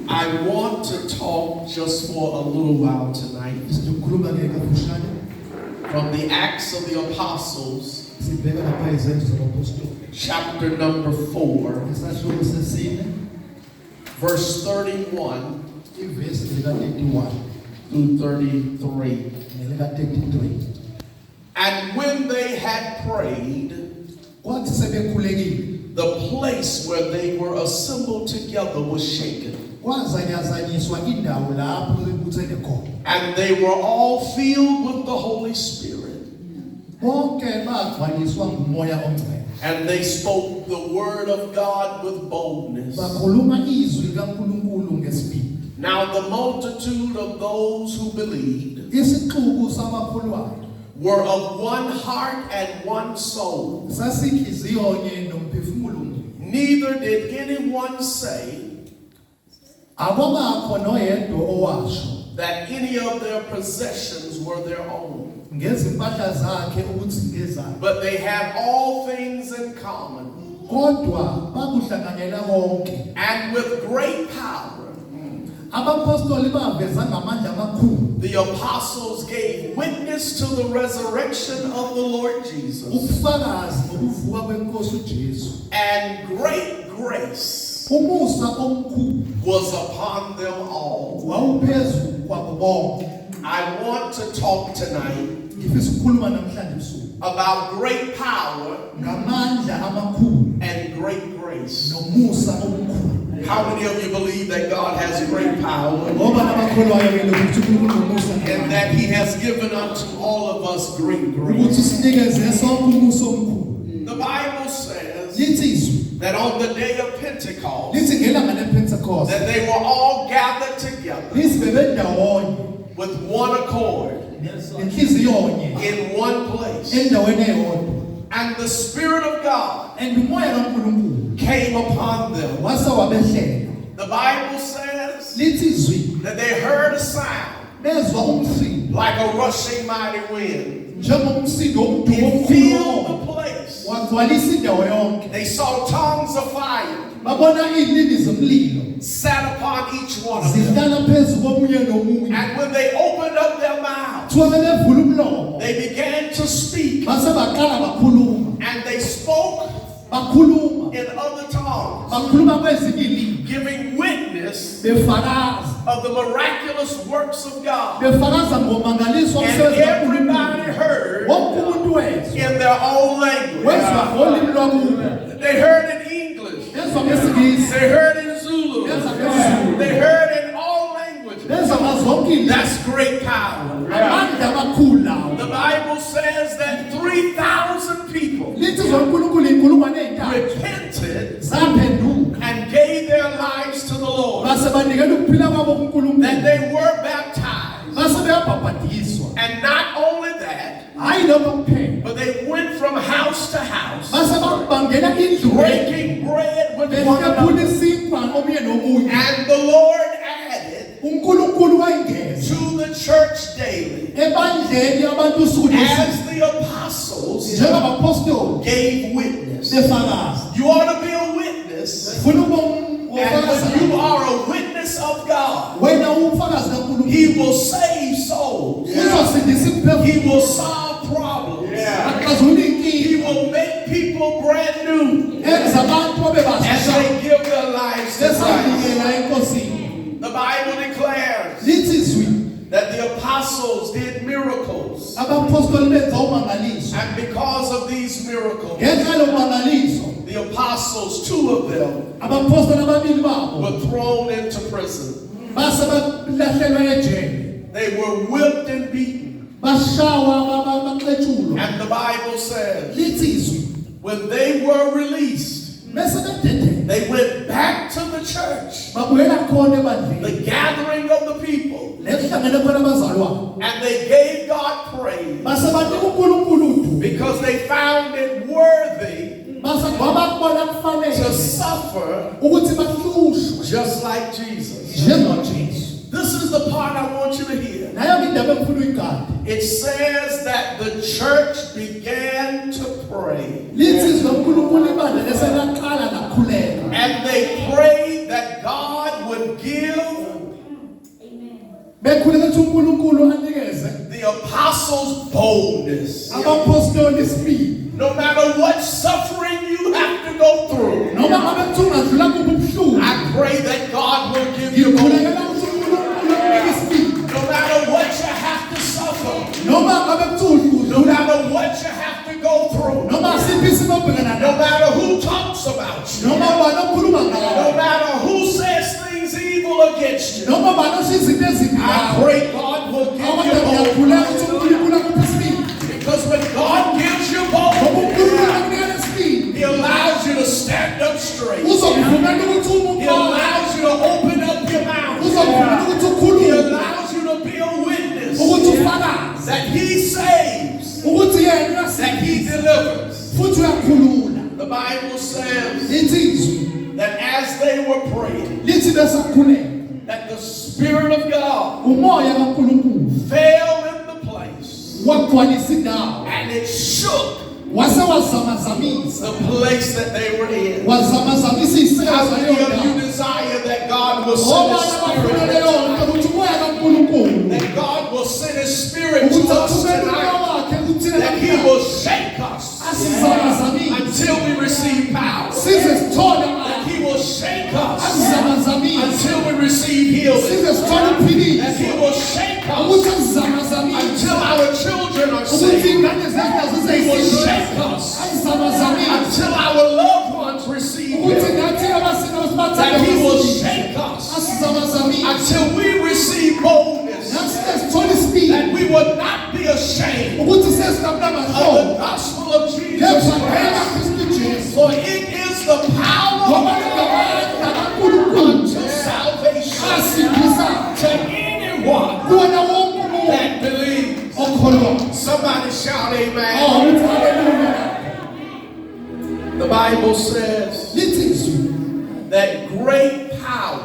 I want to talk just for a little while tonight from the Acts of the Apostles, chapter number 4, verse 31 through 33. And when they had prayed, the place where they were assembled together was shaken. And they were all filled with the Holy Spirit. And they spoke the word of God with boldness. Now the multitude of those who believed were of one heart and one soul. Neither did anyone say that any of their possessions were their own, but they had all things in common. And with great power, the apostles gave witness to the resurrection of the Lord Jesus. And great grace was upon them all. I want to talk tonight about great power and great grace. How many of you believe that God has great power and that He has given unto all of us great grace? The Bible says that on the day of Pentecost, that they were all gathered together with one accord in one place. And the Spirit of God came upon them. The Bible says that they heard a sound like a rushing mighty wind. It filled the place. They saw tongues of fire sat upon each one of them. And when they opened up their mouths, they began to speak. And they spoke in other tongues, giving witness of the miraculous works of God. And everybody heard in their own language. They heard in English. They heard in Zulu. They heard in all languages. That's great power. The Bible says that 3,000 people repented and gave their lives to the Lord. That they were baptized. And not only that, but they went from house to house, breaking bread with one another. And the Lord added to the church daily as the apostles gave witness. You ought to be a witness. And when you are a witness of God, He will save souls. He will solve problems. He will make people brand new as they give their lives to Christ. The Bible declares that the apostles did miracles. And because of these miracles, the apostles, 2 of them, were thrown into prison. They were whipped and beaten. And the Bible says, when they were released, they went back to the church, the gathering of the people, and they gave God praise because they found it worthy to suffer just like Jesus. This is the part I want you to hear. It says that the church began to pray. And they prayed that God would give boldness. No matter what suffering you have to go through, I pray that God will give you boldness. No matter what you have to suffer, no matter what you have to go through, no matter who talks about you, no matter who says things evil against you, I pray God will give you boldness. Because when God gives you boldness, He allows you to stand up straight. He allows you to open up your mouth. He allows you to be a witness that He saves, that He delivers. The Bible says that as they were praying, that the Spirit of God fell in the place, and it shook the place that they were in. How many of you desire that God will send His Spirit? That God will send His Spirit to us tonight. That He will shake us until we receive power. That He will shake us until we receive healing. That He will shake us until our children are saved. He will shake us until our loved ones receive healing. That He will shake us until we receive boldness. That we will not be ashamed of the gospel of Jesus Christ. For it is the power of God unto salvation to anyone that believes. Somebody shout amen. The Bible says that great power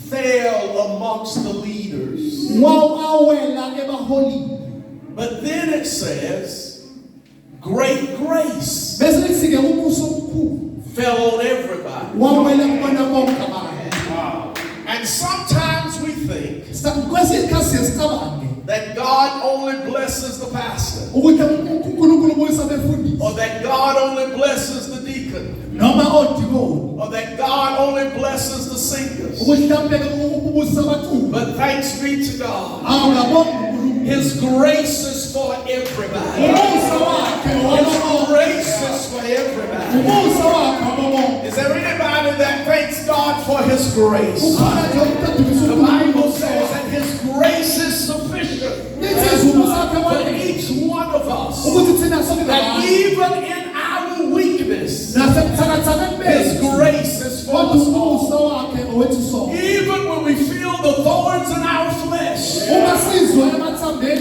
fell amongst the leaders. But then it says great grace fell on everybody. And sometimes we think that God only blesses the pastor, or that God only blesses the deacon, or that God only blesses the singers. But thanks be to God, His grace is for everybody. His grace is for everybody. Is there anybody that thanks God for His grace? The Bible says that His grace is sufficient for each one of us. That even in our weakness, His grace is for us all. Even when we feel the thorns in our flesh,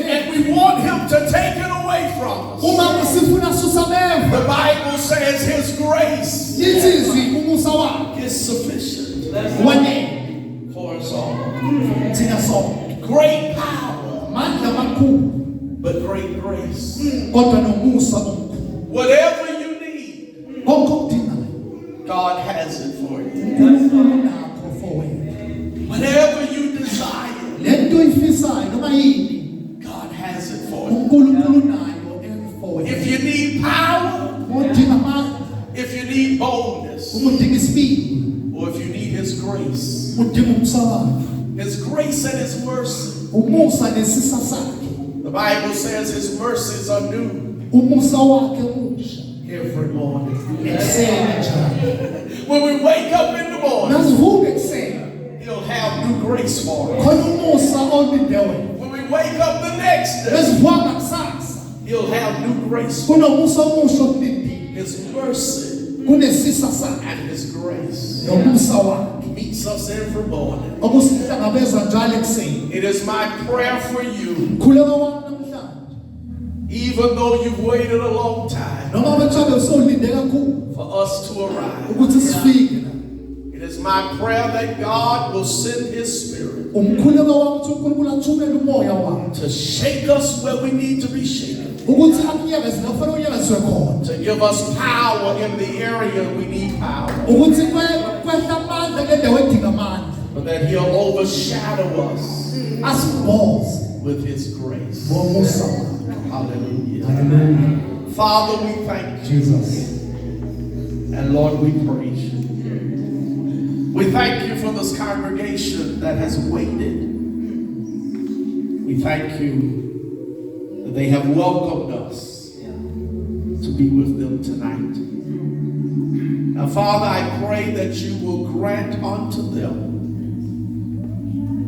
and we want Him to take it away from us, the Bible says His grace is sufficient for us all. Great power, but great grace. Whatever you need, God has it for you. Whatever you desire, God has it for you. If you need power, if you need boldness, or if you need His grace, His grace and His mercy. The Bible says His mercies are new every morning. When we wake up in the morning, He'll have new grace for us. When we wake up the next day, He'll have new grace for us. His mercy and His grace meets us every morning. It is my prayer for you, even though you've waited a long time for us to arrive. It is my prayer that God will send His Spirit to shake us where we need to be shaken, to give us power in the area we need power, but that He'll overshadow us with his grace. Hallelujah. Hallelujah. Father, we thank you. Jesus. And Lord, we praise you. We thank you for this congregation that has waited. We thank you that they have welcomed us to be with them tonight. Now, Father, I pray that you will grant unto them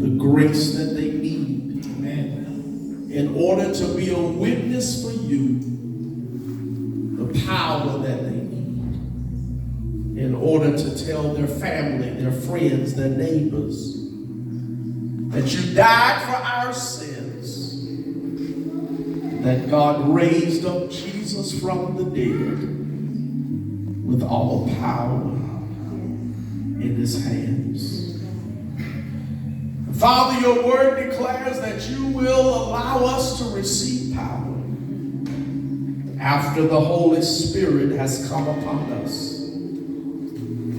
the grace that they need. Amen. In order to be a witness for you, the power that they need, in order to tell their family, their friends, their neighbors, that you died for our sins, that God raised up Jesus from the dead with all power in his hands. Father, your word declares that you will allow us to receive power after the Holy Spirit has come upon us,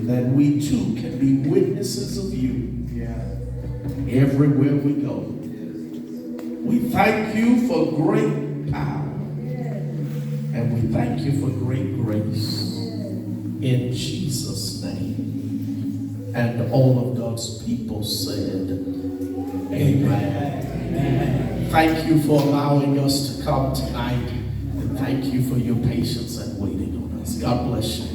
that we too can be witnesses of you everywhere we go. We thank you for great power, and we thank you for great grace. In Jesus' name. And all of God's people said, amen. Amen. Thank you for allowing us to come tonight, and thank you for your patience and waiting on us. God bless you.